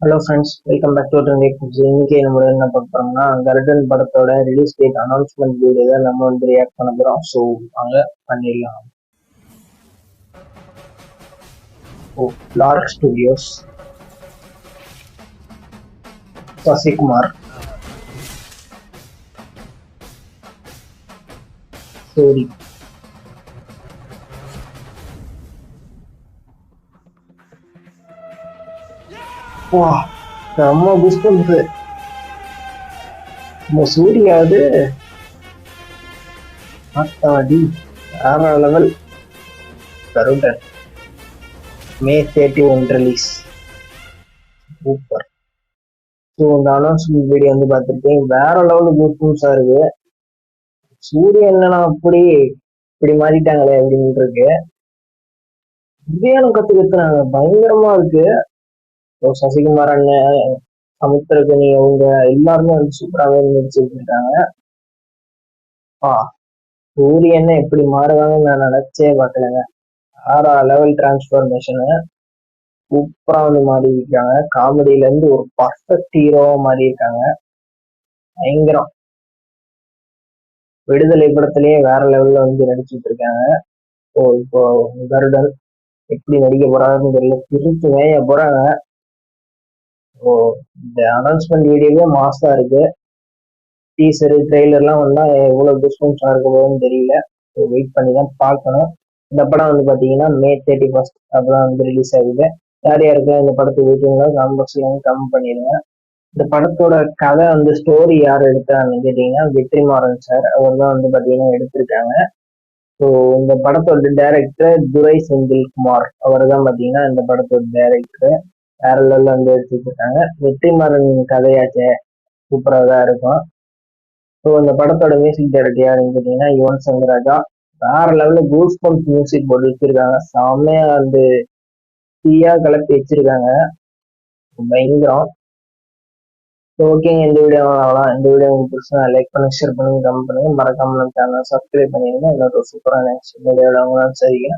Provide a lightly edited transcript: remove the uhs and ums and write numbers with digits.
Hello friends, welcome back to trending tips. இன்னைக்கு நம்ம என்ன பார்க்க போறோம்னா கருடன் படத்தோட ரிலீஸ் டேட் அனௌன்ஸ்மெண்ட் வீடியோ தான் நம்ம ரியாக்ட் பண்ண போறோம். ஸோ அங்க பண்ணிடலாம். ஓ, லார்க் ஸ்டுடியோஸ், சசிகுமார், சோரி. வா, செம்ம குஸ்பன்ஸ். நம்ம சூர்யாவது அத்தாடி வேற லெவல். கருடன் மே 31 ரிலீஸ். சூப்பர். ஸோ இந்த அனௌன்ஸ்மெண்ட் வீடியோ பார்த்துருக்கேன், வேற லெவலுக்கு குஸ்பன்ஸா இருக்கு. சூரியன் என்னன்னா அப்படி இப்படி மாறிட்டாங்களே அப்படின்னு இருக்கு. விஜயானம் கத்துக்கிறாங்க, பயங்கரமா இருக்கு. சசிகுமார் அண்ணன், சமுத்திரகனி அவங்க எல்லாருமே வந்து சூப்பராகவே நடிச்சுட்டு இருக்காங்க. சூரியன் எப்படி மாறுவாங்கன்னு நான் நினைச்சே பார்க்கலங்க. ஆறா லெவல் டிரான்ஸ்பர்மேஷனு சூப்பரா வந்து மாறி இருக்காங்க. காமெடியில இருந்து ஒரு பர்ஃபெக்ட் ஹீரோவா மாறி இருக்காங்க. பயங்கரம். விடுதலை படத்திலேயே வேற லெவல்ல வந்து நடிச்சுட்டு இருக்காங்க. இப்போ கருடன் எப்படி நடிக்க போறாருன்னு தெரியல, பிரிச்சு மேய போறாங்க. ஓ, இந்த அனௌன்ஸ்மெண்ட் வீடியோவே மாசா இருக்கு. டீசரு ட்ரெய்லர்லாம் வந்தா எவ்வளவு டிஸ்கவுண்ட்ஸா இருக்க போகுதுன்னு தெரியல. வெயிட் பண்ணி தான் பார்க்கணும். இந்த படம் வந்து பாத்தீங்கன்னா மே 31 அப்பதான் வந்து ரிலீஸ் ஆகுது. யார் யாருக்கு இந்த படத்தை வெயிட்டிங்களோ கமெண்ட் பாக்ஸ்ல வந்து கமெண்ட் பண்ணிடுங்க. இந்த படத்தோட கதை வந்து ஸ்டோரி யார் எடுத்தான்னு கேட்டீங்கன்னா வெற்றிமாறன் சார் அவர் தான் வந்து பாத்தீங்கன்னா எடுத்திருக்காங்க. ஸோ இந்த படத்தோட டைரக்டர் துரை செந்தில்குமார் அவர் தான் பாத்தீங்கன்னா இந்த படத்தோட டைரக்டர். வேற லெவல்ல வந்து எடுத்து வச்சிருக்காங்க. வெற்றிமாறன் கதையாச்சே, சூப்பரா தான் இருக்கும். ஸோ இந்த படத்தோட மியூசிக் டைரக்டர் யாருன்னு கேட்டீங்கன்னா யுவன் சங்கர் ராஜா. வேற லெவல்ல கூஸ் பம்ப் மியூசிக் போட்டு வச்சிருக்காங்க. செம்மையா வந்து தீயா கலப்பி வச்சிருக்காங்க. பயங்கரம். ஓகேங்க, இந்த வீடியோ அவ்வளோதான். இந்த வீடியோ உங்களுக்கு பிடிச்சா லைக் பண்ணுங்க, ஷேர் பண்ணுங்க, கமெண்ட் பண்ணுங்க, மறக்காம நம்ம சேனலை சப்ஸ்கிரைப் பண்ணிடுங்க. இன்னொரு சூப்பரான வீடியோட அவங்க சரிங்க.